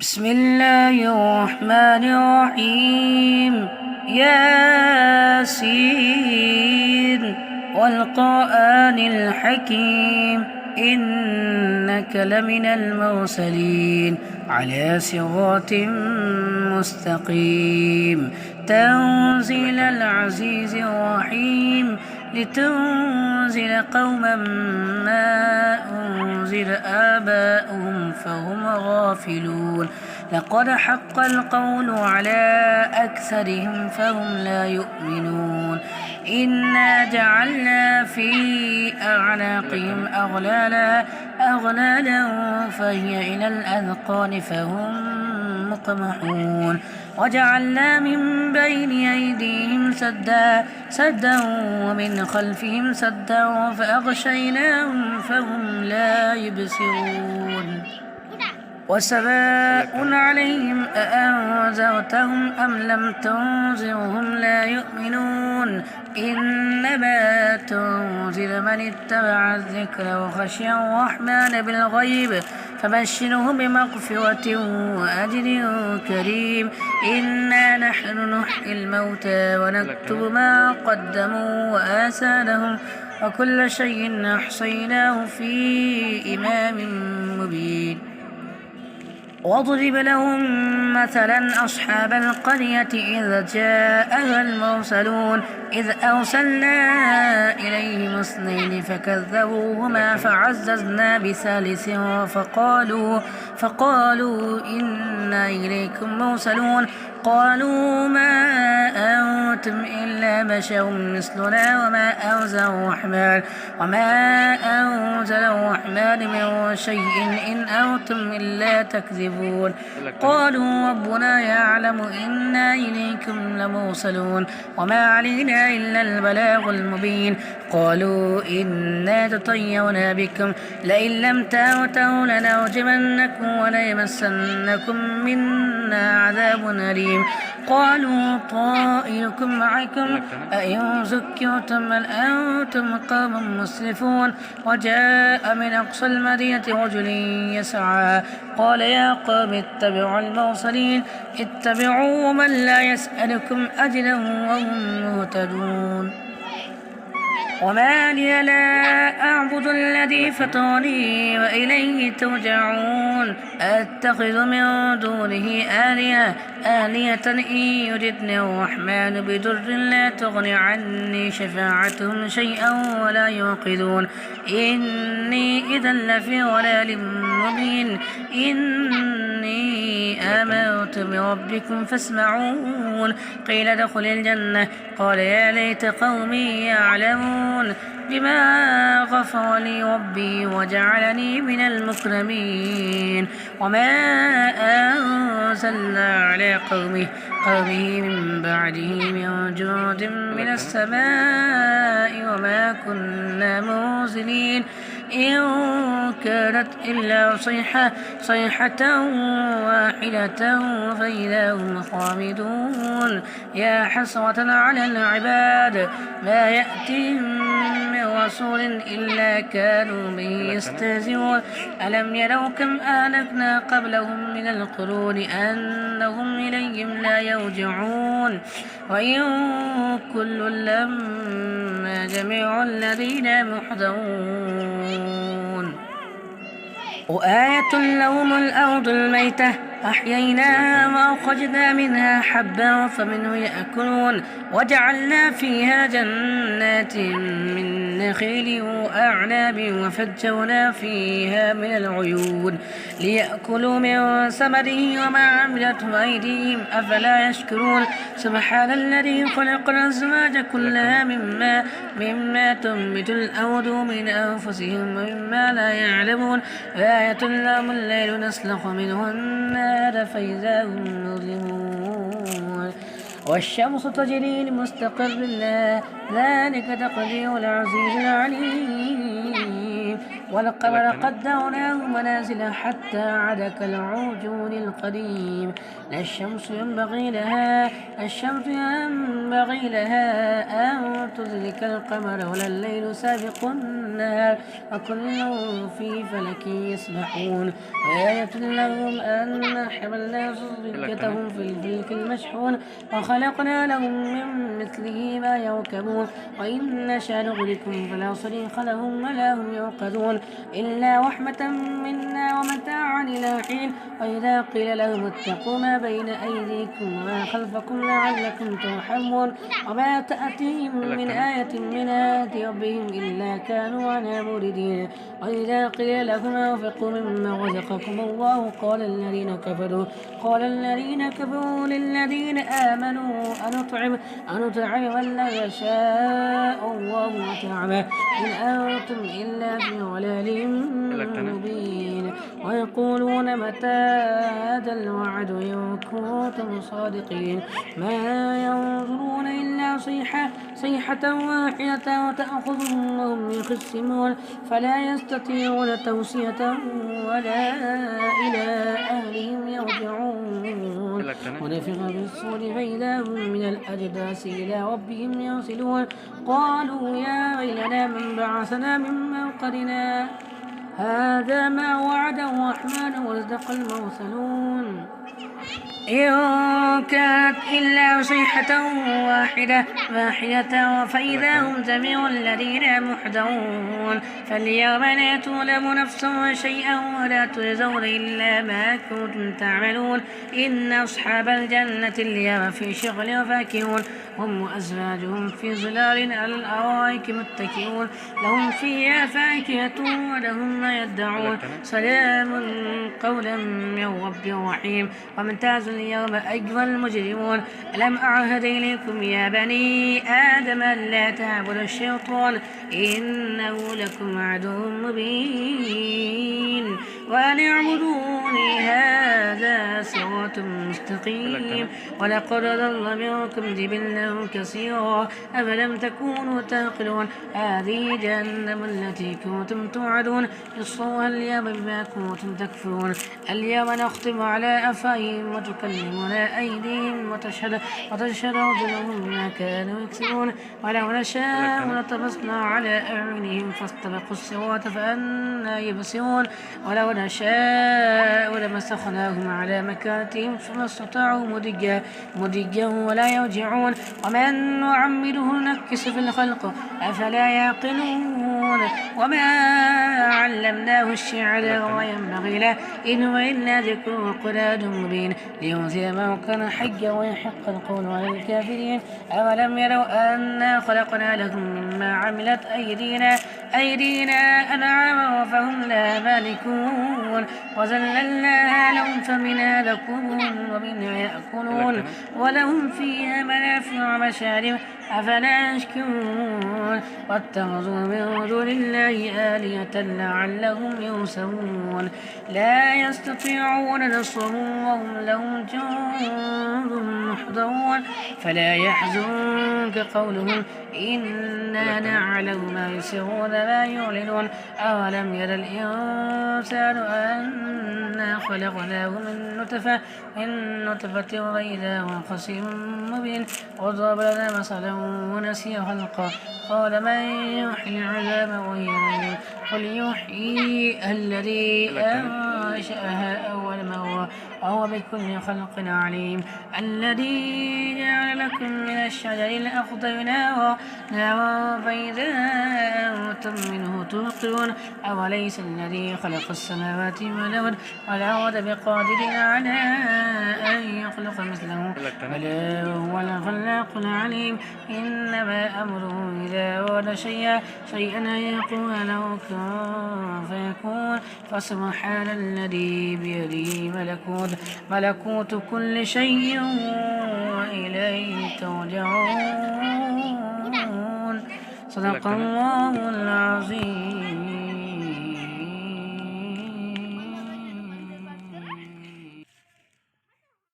بسم الله الرحمن الرحيم. ياسين والقرآن الحكيم إنك لمن المرسلين على صراط مستقيم تنزيل العزيز الرحيم لتنزل قوما ما أنزل آباؤهم فهم غافلون. لقد حق القول على أكثرهم فهم لا يؤمنون. إنا جعلنا في أعناقهم أغلالا فهي إلى الأذقان فهم مقمحون. وجعلنا من بين أيديهم سدا ومن خلفهم سدا فأغشيناهم فهم لا يبصرون. وسواء عليهم أأنذرتهم أم لم تنذرهم لا يؤمنون. إنما تنذر من اتبع الذكر وخشي الرحمن بالغيب فبشره بمغفرة وأجر كريم. إنا نحن نحيي الموتى ونكتب ما قدموا وآثارهم وكل شيء أحصيناه في إمام مبين. واضرب لهم مثلا أصحاب القرية إذ جاءها المرسلون إذ أرسلنا إليهم اثنين فكذبوهما فعززنا بثالث فقالوا إنا إليكم مرسلون. قالوا ما أنتم إلا بشر مثلنا وما أنزل الرحمن من شيء إن أنتم إلا تكذبون. قالوا ربنا يعلم إنا إليكم لمرسلون وما علينا إلا البلاغ المبين. قالوا إنا تطيرنا بكم لئن لم تنتهوا لنرجمنكم وليمسنكم منا عذاب أليم. قالوا طائركم معكم أئن ذكرتم بل أنتم قوم مسرفون. وجاء من أقصى المدينة رجل يسعى قال يا قوم اتبعوا المرسلين اتبعوا من لا يسألكم أجرا وهم مهتدون. وما لي لا أعبد الذي فطرني وإليه ترجعون. أتخذ من دونه آلهة إن يردني الرحمن بضر لا تغن عني شفاعتهم شيئا ولا ينقذون. إني إذا لفي ضلال مبين. إني آمنت بربكم فاسمعون. قيل ادخل الجنة قال يا ليت قومي يعلمون بما غفر لي ربي وجعلني من المكرمين. وما أنزلنا على قومه من بعده من جند من السماء وما كنا منزلين. إن كانت إلا صيحة واحدة فإذا هم خامدون. يا حسرة على العباد ما يأتيهم من رسول إلا كانوا به يستهزئون. ألم يروا كم أهلكنا قبلهم من القرون أنهم إليهم لا يرجعون. وإن كل لما جميع الذين محضرون. وآية لهم الأرض الميتة أحييناها وأخرجنا منها حبا فمنه يأكلون. وجعلنا فيها جنات من نخيل وأعناب وفجرنا فيها من العيون ليأكلوا من ثمره وما عملته أيديهم أفلا يشكرون. سبحان الذي خلق الأزواج كلها مما تنبت الأرض من أنفسهم ومما لا يعلمون. آية لهم الليل نسلخ منه النار فإذا هم مظلمون. والشمس تجري لمستقر لها ذلك تقدير العزيز العليم. والقمر قدرناه منازل حتى عاد كالعرجون القديم. لا الشمس ينبغي لها أن تدرك القمر ولا الليل سابق النهار وكل في فلك يسبحون. وآية لهم أن حملنا ذريتهم في الفلك المشحون وخلقنا لهم من مثله ما يركبون وإن نشأ نغرقهم فلا صريخ لهم ولا هم يوقظون إلا رحمة منا ومتاعا إلى حين. وإذا قيل لهم اتقوا ما بين أيديكم وما خلفكم لعلكم ترحمون وما تأتيهم من آية من آيات ربهم إلا كانوا عنها موردين. وإذا قيل لهم أنفقوا مما رزقكم الله قال الذين كفروا للذين آمنوا أنطعم من لو يشاء الله وطعمه إن أنتم إلا في ضلال مبين. ويقولون متى هذا الوعد إن كنتم صادقين ما ينظرون إلا صيحة واحدة وتأخذهم وهم يخصمون فلا يستطيعون توصية ولا إلى أهلهم يرجعون. ونفخ بالصور فإذا هم من الأجداث إلى ربهم ينسلون قالوا يا ويلنا من بعثنا من مرقدنا هذا ما وعد الرحمن وصدق المرسلون إن كانت إلا صيحة واحدة فإذا هم جميع الذين محضرون. فاليوم لا تظلم نفس شيئا ولا تجزون إلا ما كنتم تعملون. إن أصحاب الجنة اليوم في شغل فاكهون هم وأزواجهم في ظلال على الأرائك متكئون لهم فيها فاكهة ولهم ما يدعون سلام قولا من رب رحيم. وامتازوا اليوم أيها المجرمون ألم أعهد إليكم يا بني آدم ألا تعبدوا الشيطان إنه لكم عدو مبين وأن اعبدوني هذا صراط مستقيم. ولقد ضل منكم جبلا كثيرا أفلم تكونوا تعقلون. هذه جهنم التي كنتم توعدون اصلوها اليوم بما كنتم تكفرون. اليوم نختم على أفواههم وتكلمنا أيديهم وتشهد أرجلهم بما كانوا يكسبون. ولو نشاء لطمسنا على أعينهم فاستبقوا الصراط فأنى يبصرون. ولو نشاء لمسخناهم على مكانتهم فما استطاعوا مضيا ولا يرجعون. ومن نعمره نكس في الخلق أفلا يعقلون. وما علمناه الشعر وما ينبغي له إن هو إلا ذكر وقرآن مبين لينذر من كان حيا ويحق القول على الكافرين. أولم يروا أنا خلقنا لهم مما عملت أيدينا أنعاما فهم لا مالكون وذللناها لهم فمنها يركبون ومنها يأكلون ولهم فيها منافع ومشارب أفلا يشكرون. واتخذوا من دون الله آلهة لعلهم ينصرون لا يستطيعون نصرهم وهم لهم جند محضرون. فلا يحزنك قولهم إنا نعلم ما يسرون ما يعلنون. أولم ير الإنسان أنا خلقناه من نطفة وإذا هو خصيم مبين. وضرب لنا مثلا ونسي خلقه قال من يحيي العظام وهي رميم قل يحييها الذي أنشأها أول مرة وهو بكل خلق عليم. الذي جعل لكم من الشجر الأخضر نارا فإذا أنتم منه توقدون. أوليس الذي خلق السماوات والأرض بقادر على أن يخلق مثله بل هو الخلاق العليم. إنما أمره إذا أراد شيئا أن يقول له كن فيكون. فسبحان الذي بيده ملكوت كل شيء وإليه ترجعون. صدق الله العظيم.